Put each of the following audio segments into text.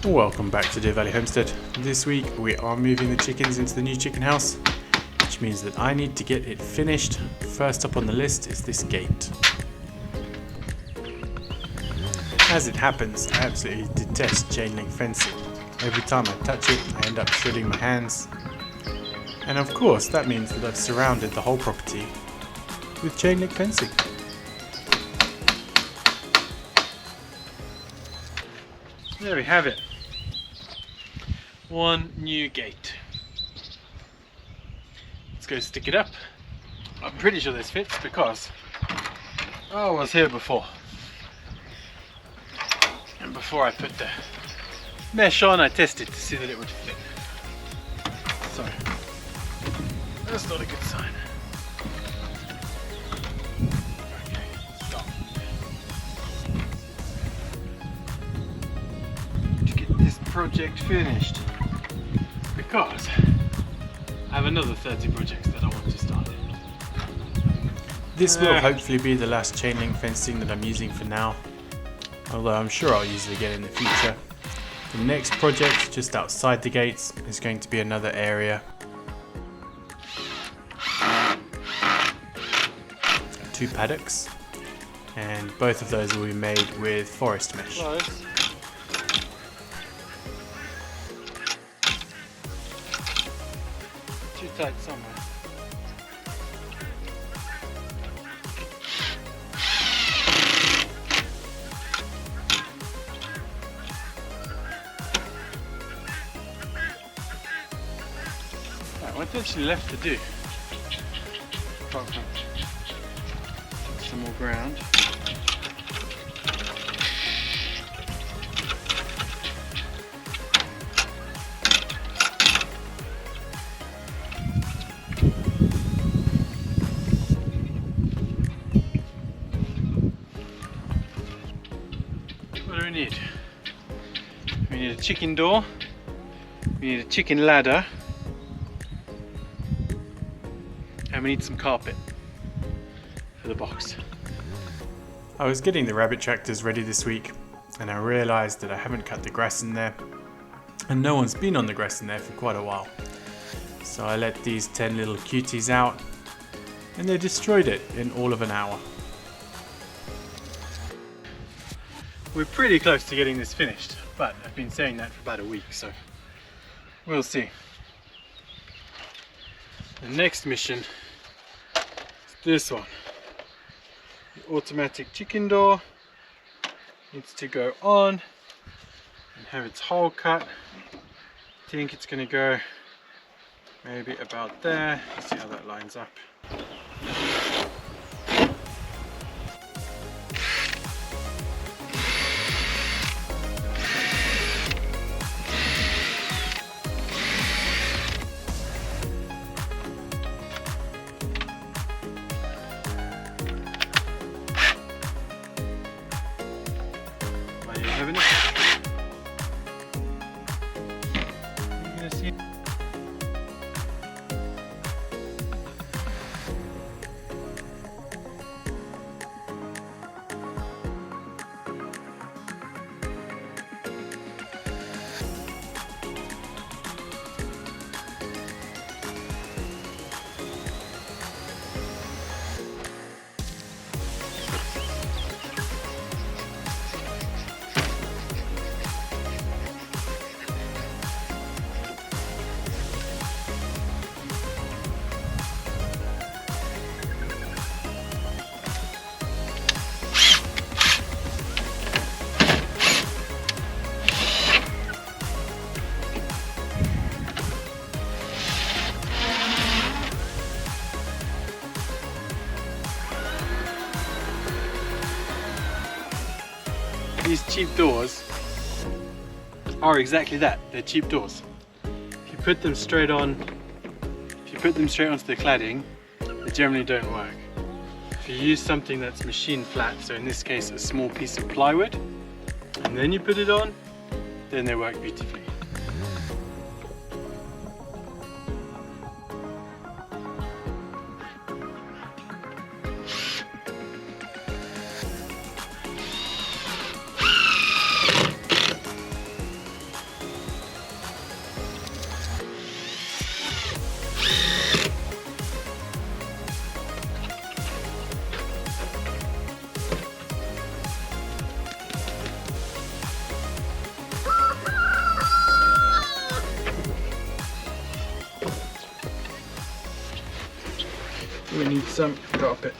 Welcome back to Deer Valley Homestead. This week we are moving the chickens into the new chicken house, which means that I need to get it finished. First up on the list is this gate. As it happens, I absolutely detest chain link fencing. Every time I touch it, I end up shredding my hands. And of course, that means that I've surrounded the whole property with chain link fencing. There we have it. One new gate. Let's go stick it up. I'm pretty sure this fits because I was here before. And before I put the mesh on, I tested to see that it would fit. So, that's not a good sign. Okay, stop. To get this project finished, because I have another 30 projects that I want to start. This will hopefully be the last chain link fencing that I'm using for now, although I'm sure I'll use it again in the future. The next project just outside the gates is going to be another area. 2 paddocks, and both of those will be made with forest mesh. Close. Too tight somewhere. Right, what's actually left to do? Apart from some more ground. What do we need? We need a chicken door, we need a chicken ladder, and we need some carpet for the box. I was getting the rabbit tractors ready this week, and I realised that I haven't cut the grass in there, and no one's been on the grass in there for quite a while. So I let these 10 little cuties out, and they destroyed it in all of an hour. We're pretty close to getting this finished, but I've been saying that for about a week, so we'll see. The next mission is this one. The automatic chicken door needs to go on and have its hole cut. I think it's going to go maybe about there. Let's see how that lines up. These cheap doors are exactly that. They're cheap doors. If you put them straight on, onto the cladding, they generally don't work. If you use something that's machine flat, so in this case a small piece of plywood, and then you put it on, then they work beautifully. some carpet.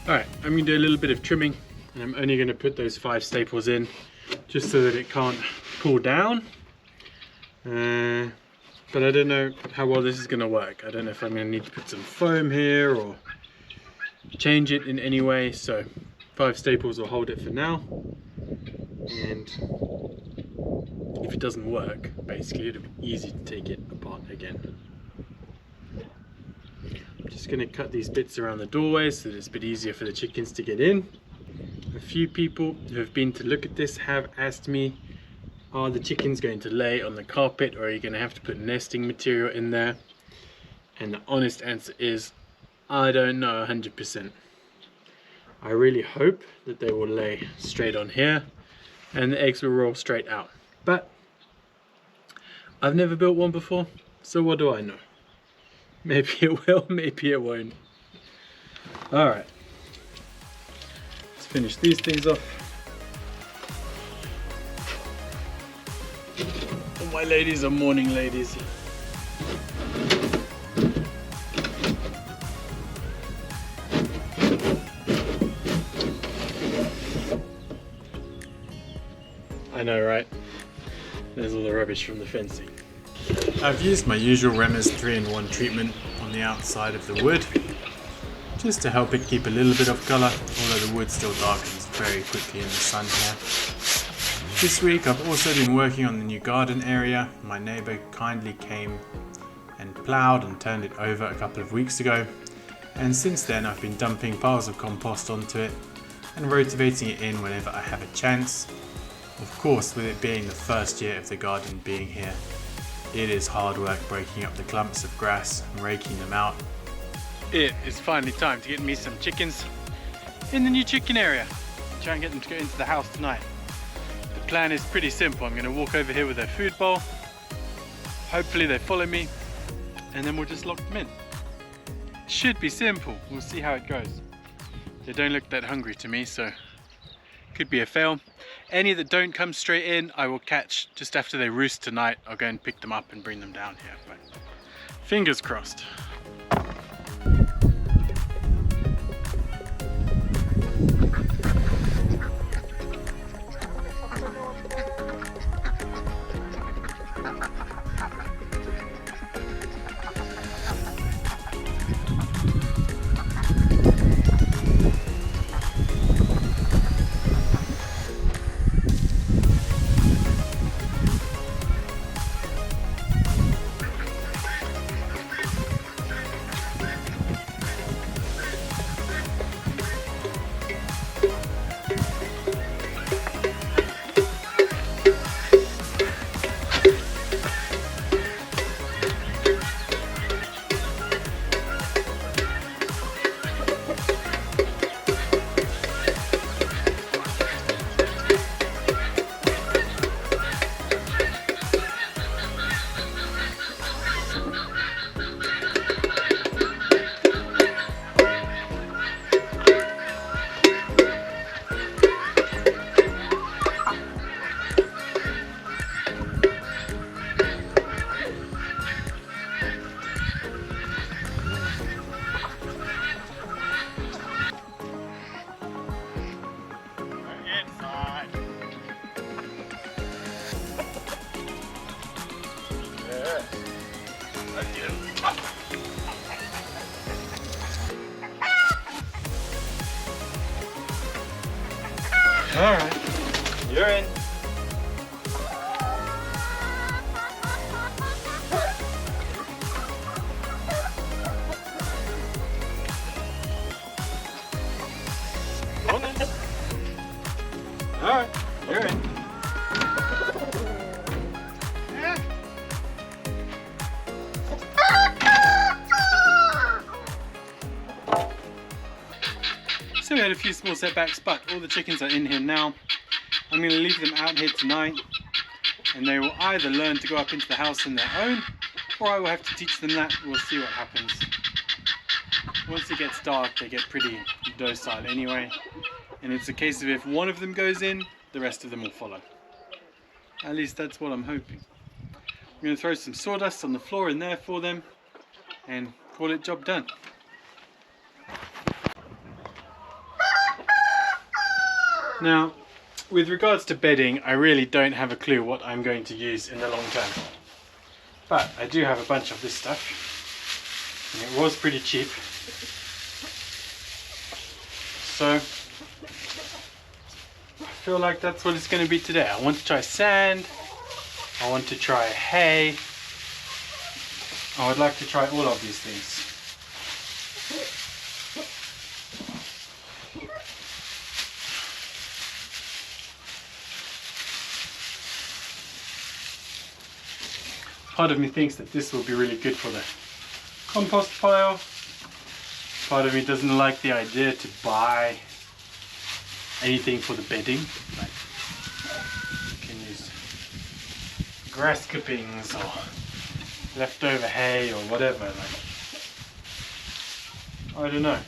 Alright, I'm going to do a little bit of trimming, and I'm only going to put those 5 staples in just so that it can't pull down. But I don't know how well this is going to work. I don't know if I'm going to need to put some foam here or change it in any way, so 5 staples will hold it for now. And if it doesn't work, basically it'll be easy to take it apart again. I'm just going to cut these bits around the doorway so that it's a bit easier for the chickens to get in. A few people who have been to look at this have asked me, are the chickens going to lay on the carpet, or are you going to have to put nesting material in there? And the honest answer is, I don't know 100%. I really hope that they will lay straight on here and the eggs will roll straight out. But I've never built one before, so what do I know? Maybe it will, maybe it won't. Alright, let's finish these things off. All my ladies are morning ladies. I know, right? There's all the rubbish from the fencing. I've used my usual Rema's 3-in-1 treatment on the outside of the wood, just to help it keep a little bit of colour, although the wood still darkens very quickly in the sun here. This week I've also been working on the new garden area. My neighbour kindly came and ploughed and turned it over a couple of weeks ago, and since then I've been dumping piles of compost onto it and rotating it in whenever I have a chance. Of course, with it being the first year of the garden being here, it is hard work breaking up the clumps of grass and raking them out. It is finally time to get me some chickens in the new chicken area. Try and get them to go into the house tonight. The plan is pretty simple. I'm going to walk over here with their food bowl. Hopefully they follow me, and then we'll just lock them in. Should be simple. We'll see how it goes. They don't look that hungry to me, so could be a fail. Any that don't come straight in, I will catch just after they roost tonight. I'll go and pick them up and bring them down here. But fingers crossed. Alright, you're in. had a few small setbacks, but all the chickens are in here now. I'm going to leave them out here tonight, and they will either learn to go up into the house on their own, or I will have to teach them that. We'll see what happens. Once it gets dark, they get pretty docile anyway, and it's a case of if one of them goes in, the rest of them will follow. At least that's what I'm hoping. I'm going to throw some sawdust on the floor in there for them and call it job done. Now, with regards to bedding, I really don't have a clue what I'm going to use in the long term. But I do have a bunch of this stuff, and it was pretty cheap. So I feel like that's what it's going to be today. I want to try sand, I want to try hay, I would like to try all of these things. Part of me thinks that this will be really good for the compost pile. Part of me doesn't like the idea to buy anything for the bedding. Like, you can use grass clippings or leftover hay or whatever. Like, I don't know.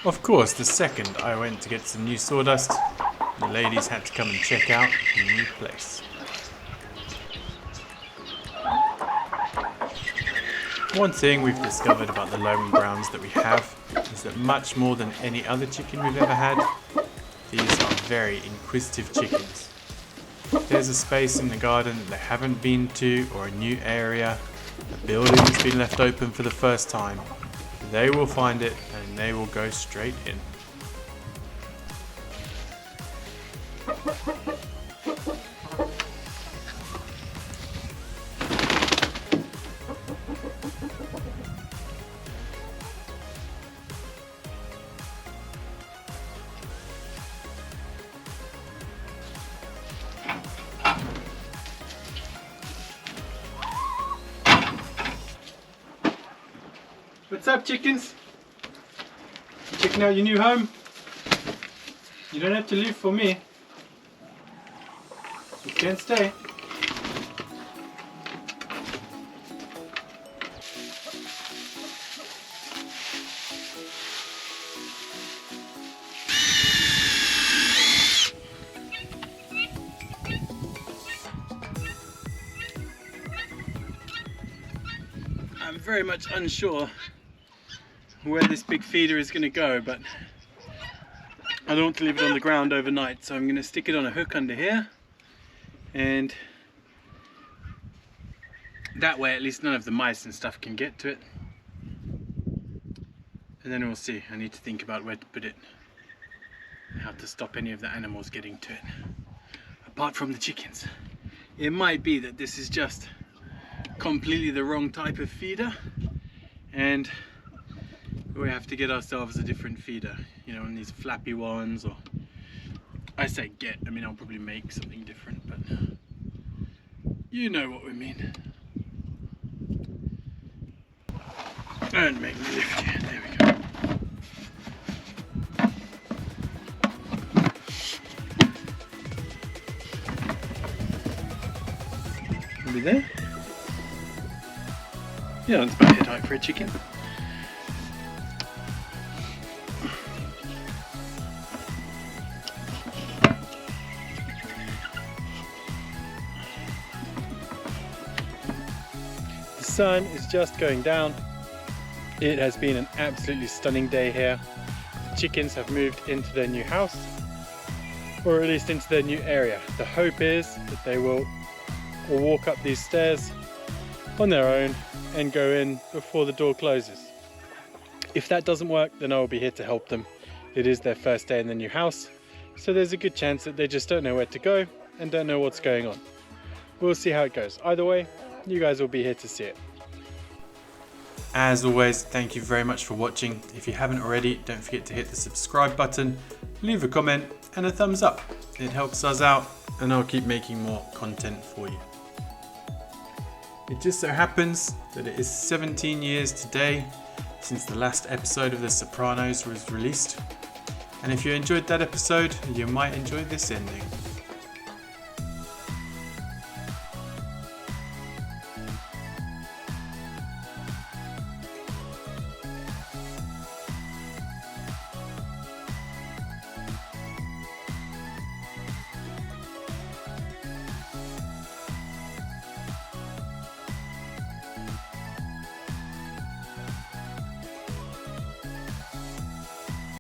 Of course, the second I went to get some new sawdust, the ladies had to come and check out the new place. One thing we've discovered about the Loamy Browns that we have is that much more than any other chicken we've ever had, these are very inquisitive chickens. If there's a space in the garden that they haven't been to, or a new area, a building that's been left open for the first time, they will find it and they will go straight in. What's up, chickens? Checking out your new home? You don't have to leave for me. You can stay. I'm very much unsure where this big feeder is going to go, but I don't want to leave it on the ground overnight, so I'm going to stick it on a hook under here, and that way at least none of the mice and stuff can get to it. And then we'll see. I need to think about where to put it, how to stop any of the animals getting to it, apart from the chickens. It might be that this is just completely the wrong type of feeder, and we have to get ourselves a different feeder, you know, one of these flappy ones, or I say get, I mean I'll probably make something different, but you know what we mean. And make me lift here, there we go. Are we there? Yeah, that's about head height for a chicken. The sun is just going down. It has been an absolutely stunning day here. The chickens have moved into their new house, or at least into their new area. The hope is that they will walk up these stairs on their own and go in before the door closes. If that doesn't work, then I will be here to help them. It is their first day in the new house, so there's a good chance that they just don't know where to go and don't know what's going on. We'll see how it goes. Either way, you guys will be here to see it. As always, thank you very much for watching. If you haven't already, don't forget to hit the subscribe button, leave a comment and a thumbs up. It helps us out and I'll keep making more content for you. It just so happens that it is 17 years today since the last episode of The Sopranos was released. And if you enjoyed that episode, you might enjoy this ending.